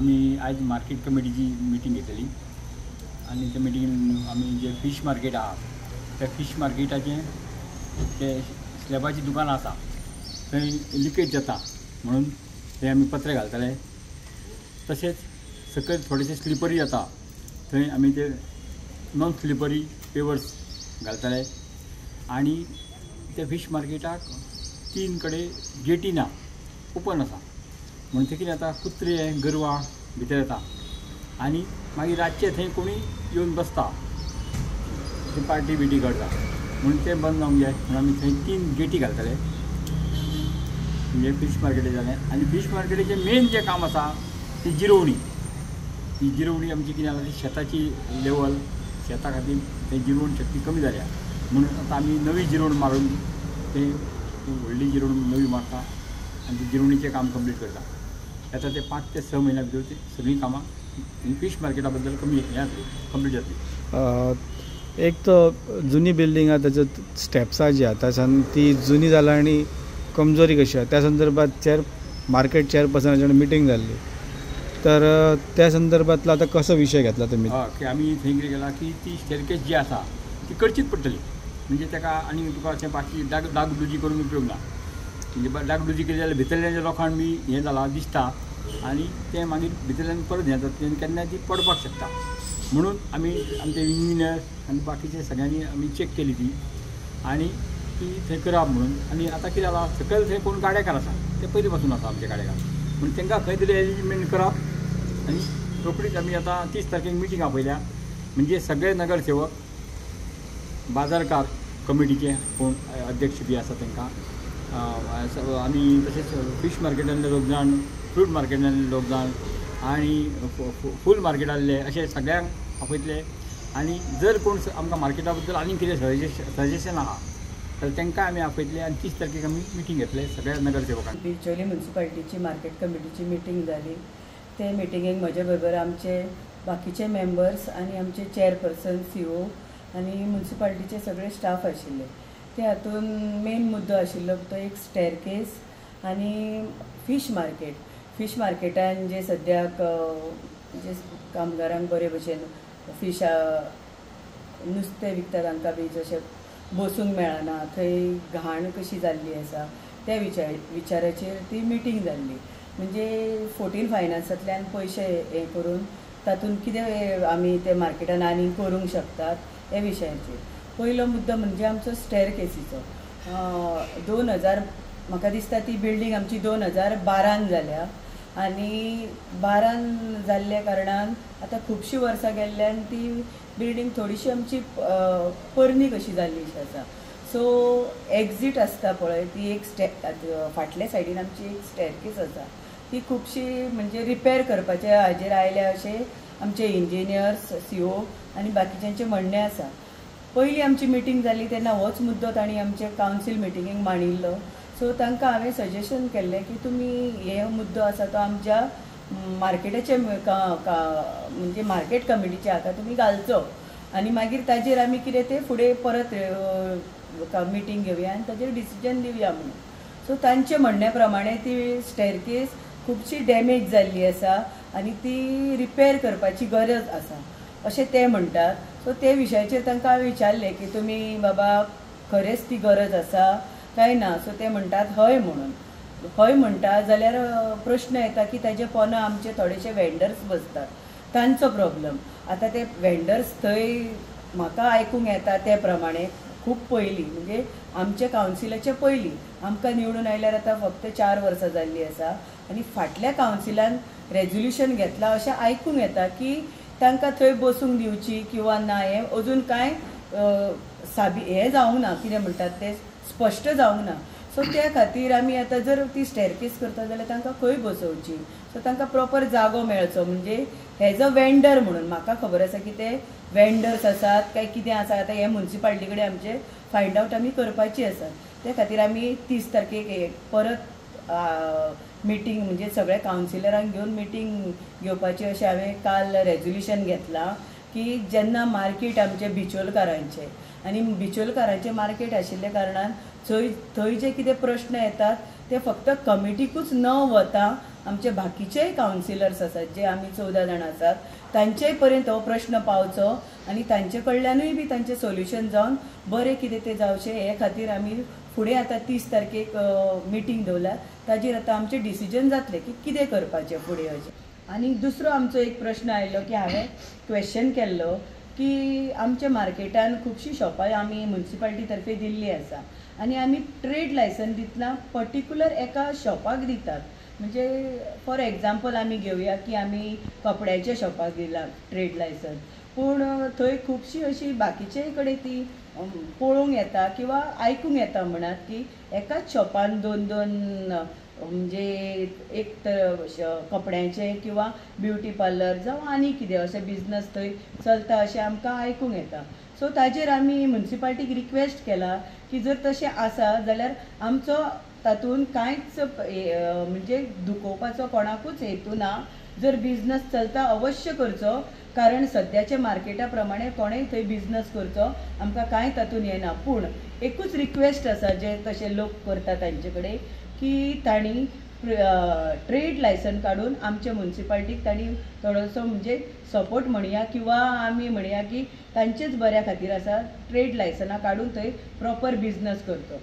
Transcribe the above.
आम्ही आज मार्केट कमिटीची मिटींग घेतली आणि त्या मिटींगेन आम्ही जे फिश मार्केट आहा त्या फिश मार्केटाचें ते स्लॅबाची दुकानां आसा थंय लिकेज जाता म्हणून ते आमी पत्रे घालतले। तशेंच सकयल थोडेशे स्लिपरी जाता थंय आमी ते नॉन स्लिपरी पेवर्स घालतले। आणि त्या फिश मार्केटाक 3 कडेन गेटी ना, ओपन आसा म्हणून ते कितें जाता कुत्रे गोरवां भितर येता आनी मागीर रातचे थंय कोणी येवन बसता, ते पार्टी बिटी करता म्हणून ते बंद जावंक जाय म्हणून आमी थंय 3 गेटी घालतले। म्हणजे फिश मार्केट जालें। आनी फिश मार्केटाचें मेन जें काम आसा ती जिरवणी। ती जिरवणी आमची कितें जाता ती शेताची लेवल शेता खातीर ते जिरवण शक्ती कमी जाल्या म्हणून आतां आमी नवी जिरवण मारून ते व्हडली जिरवण नवी मारता आनी ती जिरवणीचें काम कंप्लीट करता। आतां ते 5 ते 6 म्हयन्या भितर ती सगळीं कामां फिश मार्केटा बद्दल कंप्लीट जातली। एक तो जुनी बिल्डींग आहा ताचे स्टेप्सां जी आहा ताच्यान ती जुनी जाला आनी कमजोरी कशी आहा त्या संदर्भात मार्केट चेअरपर्सनाची मिटींग जाल्ली, तर त्या संदर्भातलो आतां कसो विशय घेतला तुमी? की आमी थंय कितें केलां की ती स्टेरकेस जी आसा ती करचीच पडटली। म्हणजे ताका आनी तुका अशें बाकी डागडुजी करून उपयोग ना। म्हणजे डागडुजी केली जाल्यार भितरल्या लोकांक बी हें जाला दिसता आनी ते मागीर भितरल्यान परत हें जाता केन्ना ती पडपाक शकता म्हणून आमी आमचे इंजिनियर आनी बाकीचे सगळ्यांनी आमी चॅक केली ती आनी ती थंय करप म्हणून। आनी आतां कितें जाला सकयल थंय कोण गाडेकार आसा ते पयलीं पासून आसा आमचे गाडेकार म्हणून तांकां खंय तरी एरेंजमेंट करप आनी रोखडीच आमी आतां 30 तारखेक मिटींग आपयल्या। म्हणजे सगळे नगरसेवक बाजारकार कमिटीचे कोण अध्यक्ष बी आसा तांकां आनी तशेंच फिश मार्केटांतले लोक जाण, फ्रूट मार्केटांतले लोक जाण आनी फूल मार्केटांतले अशे सगळ्यांक आपयतले। आनी जर कोण आमकां मार्केटा बद्दल आनी कितें सजेशन आहा तर तांकां आमी आपयतले आनी 30 तारखेक आमी मिटींग घेतले सगळ्या नगरसेवकांक। बिचोली म्युन्सिपालिटीची मार्केट कमिटीची मिटींग जाली। ते मिटिंगेक म्हजे बरोबर आमचे बाकीचे मेंबर्स आनी आमचे चेअरपर्सन CO आनी म्युन्सिपालिटीचे सगळे स्टाफ आशिल्ले। ते हातून मेन मुद्दो आशिल्लो तो एक स्टेरकेस आनी फिश मार्केटान जे सद्याक जे कामगारांक बरे भशेन फिश नुस्तें विकता तांकां बी जशें बसूंक मेळना, थंय घाण कशी जाल्ली आसा त्या विचाराचेर ती मिटींग जाल्ली। म्हणजे 14 फायनान्सांतल्यान पयशे हे करून तातूंत कितें आमी ते मार्केटान आनी करूंक शकतात हे विशयाचेर। पयलो मुद्दो म्हणजे आमचो स्टेरकेसीचो। 2000 म्हाका दिसता ती बिल्डींग आमची 2012 जाल्या आनी 12 जाल्ल्या कारणान आतां खुबशीं वर्सां गेल्ल्यान ती बिल्डींग थोडीशी आमची पोरणी कशी जाल्लीशी आसा। सो एक्झीट आसता पळय ती एक फाटल्या सायडीन आमची एक स्टेरकेस आसा ती खुबशी म्हणजे रिपेर करपाचे हाजेर आयल्या अशें आमचे इंजिनियर्स CO आनी बाकीच्यांचें म्हणणें आसा। पयलीं आमची मिटींग जाली तेन्ना होच मुद्दो तांणी आमचे कावन्सील मिटिंगेक मांडिल्लो। सो तांकां हांवें सजेशन केल्लें की तुमी हे मुद्दो आसा तो आमच्या मार्केटाचे म्हणजे मार्केट कमिटीचे हाका तुमी घालचो आनी मागीर ताजेर आमी कितें तें फुडें परत मिटींग घेवया आनी ताजेर डिसिजन दिवया म्हणून। सो तांचे म्हणण्या प्रमाणे ती स्टेरकेस खुबशी डॅमेज जाल्ली आसा आनी ती रिपेर करपाची गरज आसा अशें ते म्हणटात। सो ते विशयाचेर तांकां हांवें विचारलें की तुमी बाबा खरेंच ती गरज आसा काय ना। सो ते म्हणटात हय म्हणून। हय म्हणटा जाल्यार प्रश्न येता की ताजे पोंदा आमचे थोडेशे वेंडर्स बसतात तांचो प्रॉब्लम। आतां ते वेंडर्स थंय म्हाका आयकूंक येता ते प्रमाणे खूब पयलीं म्हणजे आमचे कावन्सिलाचे पयलीं आमकां निवडून आयल्यार आतां फक्त 4 वर्सां जाल्लीं आसा आनी फाटल्या कावन्सिलान रेजोल्युशन घेतलां अशें आयकूंक येता की तांकां थंय बसूंक दिवची किंवा ना हें अजून कांय हें जावंक ना, कितें म्हणटात ते स्पश्ट जावंक ना। सो त्या खातीर आमी आतां जर ती स्टेरकेस करता जाल्यार तांकां खंय बसोवची, सो तांकां प्रॉपर जागो मेळचो। म्हणजे हेज अ वेंडर म्हणून म्हाका खबर आसा की ते वेंडर्स आसात काय कितें आसा आतां हे म्युन्सिपालिटी कडेन आमचे फायंड आवट आमी करपाची आसा। त्या खातीर आमी 30 तारखेक परत मिटींग म्हणजे सगळ्या कावन्सिलरांक घेवन मिटींग घेवपाची अशें हांवें काल रेजोल्युशन घेतलां की जेन्ना मार्केट आमचे बिचोलकारांचे आनी बिचोलकारांचे मार्केट आशिल्ल्या कारणान थंय जे कितें प्रश्न येतात ते फक्त कमिटीकूच न वता आमचे बाकीचेय कावन्सिलर्स आसात जे आमी 14 जाण आसात तांचे पर्यंत हो प्रश्न पावचो आनी तांचे कडल्यानूय बी तांचे सोल्युशन जावन बरें कितें ते जावचें हे खातीर आमी फुडें आतां 30 तारखेक मिटींग दवरल्या ताजेर आतां आमचें डिसिजन जातलें की कितें करपाचें फुडें अशें. आनी दुसरो आमचो एक प्रश्न आयलो की हांवें क्वेश्चन केल्लो की आमच्या मार्केटान खुबशीं शॉपां आमी म्युन्सिपालिटी तर्फे दिल्ली आसा आनी आमी ट्रेड लायसन दितना पर्टिक्युलर एका शॉपाक दितात. म्हणजे फॉर एग्जाम्पल आमी घेवया की आमी कपड्याच्या शॉपाक दिला ट्रेड लायसन, पूण थंय खुबशीं अशी बाकीचे कडेन ती पळोवंक येता किंवा आयकूंक येता म्हणत की एकाच शॉपान दोन म्हणजे एक तर कपड्यांचे किंवा ब्युटी पार्लर जावं आनी कितें अशें बिझनस थंय चलता अशें आमकां आयकूंक येता. सो ताजेर आमी म्युन्सिपालिटीक रिक्वेस्ट केला की जर तशें आसा जाल्यार आमचो तातूंत कांयच म्हणजे दुखोवपाचो कोणाकूच हेतू ना. जर बिझनस चलता अवश्य करचो, कारण सद्याच्या मार्केटा प्रमाणे कोणेय थंय बिझनस करचो आमकां कांय तातूंत येना. पूण एकूच रिक्वेस्ट आसा जे तशे लोक करता तांचे कडेन की तांणी ट्रेड लायसन काडून आमच्या म्युन्सिपालिटीक तांणी थोडोसो म्हणजे सपोर्ट म्हणया किंवा आमी म्हणया की तांचेच बऱ्या खातीर आसा ट्रेड लायसनां काडून थंय प्रॉपर बिझनस करचो.